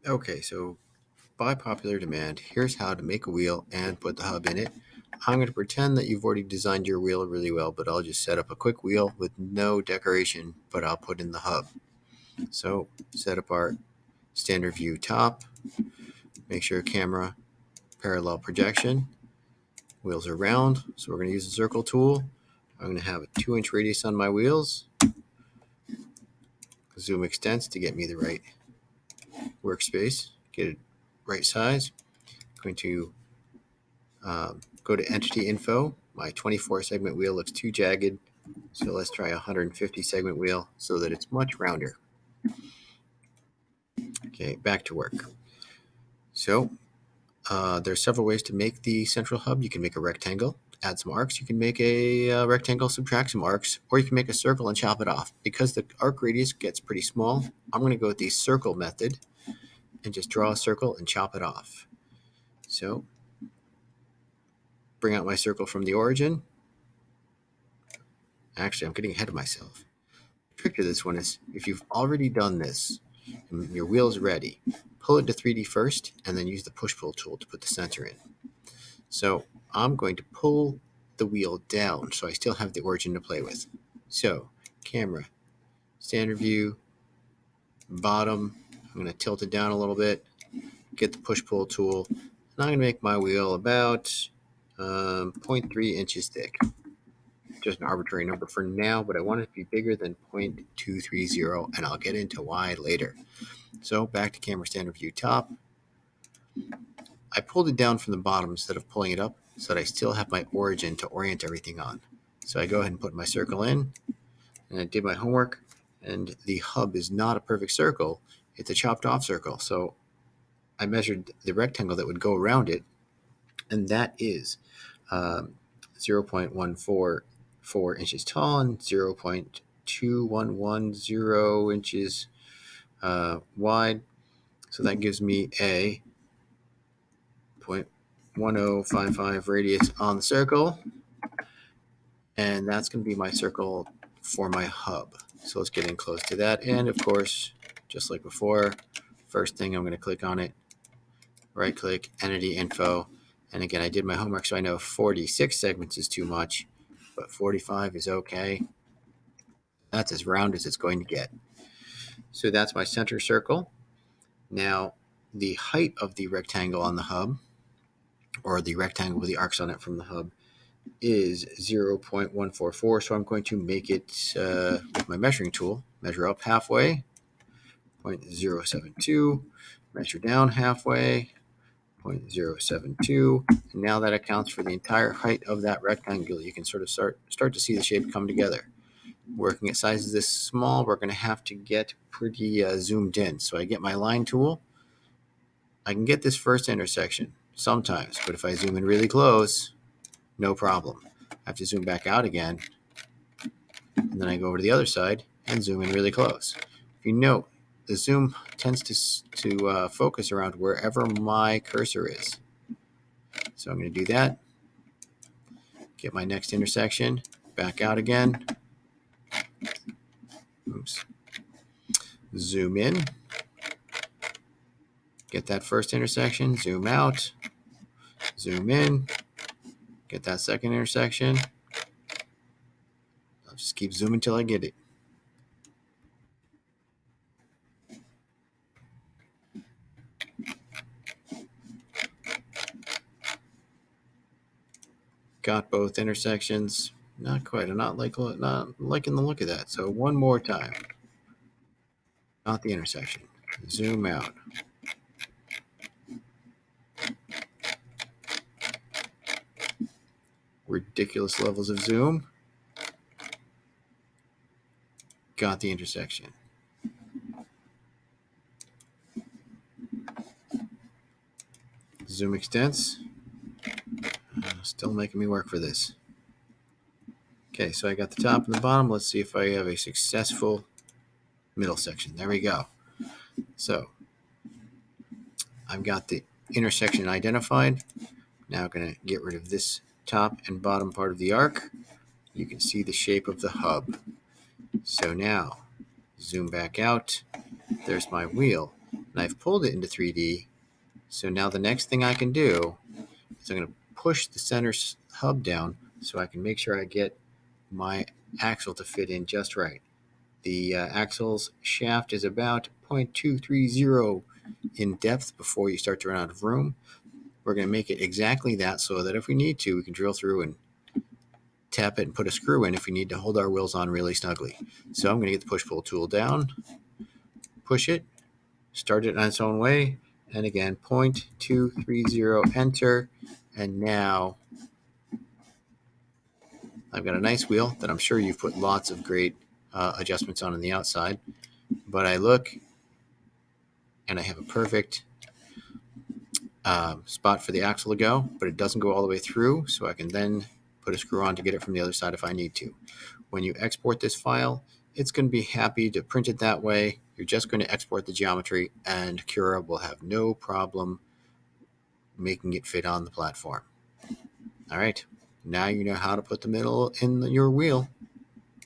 Okay, so by popular demand, here's how to make a wheel and put the hub in it. I'm going to pretend that you've already designed your wheel really well, but I'll just set up a quick wheel with no decoration, but I'll put in the hub. So set up our standard view top, make sure camera parallel projection, wheels are round, so we're going to use the circle tool. I'm going to have a 2-inch radius on my wheels, zoom extents to get me the right workspace, get it right size. I'm going to go to entity info. My 24 segment wheel looks too jagged, so let's try a 150 segment wheel so that it's much rounder. Okay, back to work. So there's several ways to make the central hub. You can make a rectangle, add some arcs. You can make a rectangle, subtract some arcs, or you can make a circle and chop it off. Because the arc radius gets pretty small, I'm going to go with the circle method and just draw a circle and chop it off. So bring out my circle from the origin. Actually, I'm getting ahead of myself. The trick to this one is if you've already done this and your wheel's ready, pull it to 3D first and then use the push-pull tool to put the center in. So I'm going to pull the wheel down so I still have the origin to play with. So camera, standard view, bottom. I'm going to tilt it down a little bit, get the push-pull tool, and I'm going to make my wheel about 0.3 inches thick. Just an arbitrary number for now, but I want it to be bigger than 0.230, and I'll get into why later. So back to camera standard view top. I pulled it down from the bottom instead of pulling it up so that I still have my origin to orient everything on. So I go ahead and put my circle in, and I did my homework, and the hub is not a perfect circle. It's a chopped off circle. So I measured the rectangle that would go around it, and that is 0.144 inches tall and 0.2110 inches wide. So that gives me a 0.1055 radius on the circle. And that's going to be my circle for my hub. So let's get in close to that. And of course, just like before, first thing I'm going to click on it, right click, entity info. And again, I did my homework, so I know 46 segments is too much, but 45 is okay. That's as round as it's going to get. So that's my center circle. Now, the height of the rectangle on the hub, or the rectangle with the arcs on it from the hub, is 0.144. So I'm going to make it with my measuring tool. Measure up halfway, 0.072. Measure down halfway, 0.072. And now that accounts for the entire height of that rectangle. You can sort of start to see the shape come together. Working at sizes this small, we're going to have to get pretty zoomed in. So I get my line tool. I can get this first intersection sometimes, but if I zoom in really close, no problem. I have to zoom back out again, and then I go over to the other side and zoom in really close. If you note, the zoom tends to focus around wherever my cursor is. So I'm going to do that. Get my next intersection, back out again. Oops. Zoom in. Get that first intersection, zoom out, zoom in, get that second intersection. I'll just keep zooming till I get it. Got both intersections. Not quite. I'm not liking the look of that. So one more time. Not the intersection. Zoom out. Ridiculous levels of zoom. Got the intersection. Zoom extents. Still making me work for this. Okay, so I got the top and the bottom. Let's see if I have a successful middle section. There we go. So I've got the intersection identified. Now I'm going to get rid of this top and bottom part of the arc. You can see the shape of the hub. So now, zoom back out. There's my wheel. and I've pulled it into 3D. So now the next thing I can do is I'm going to push the center hub down so I can make sure I get my axle to fit in just right. The axle's shaft is about 0.230 in depth before you start to run out of room. We're going to make it exactly that so that if we need to, we can drill through and tap it and put a screw in if we need to hold our wheels on really snugly. So I'm going to get the push-pull tool down, push it, start it on its own way, and again, 0.230, enter, and now I've got a nice wheel that I'm sure you've put lots of great adjustments on the outside, but I look and I have a perfect spot for the axle to go, but it doesn't go all the way through, so I can then put a screw on to get it from the other side if I need to. When you export this file, it's going to be happy to print it that way. You're just going to export the geometry, and Cura will have no problem making it fit on the platform. All right, now you know how to put the middle in your wheel.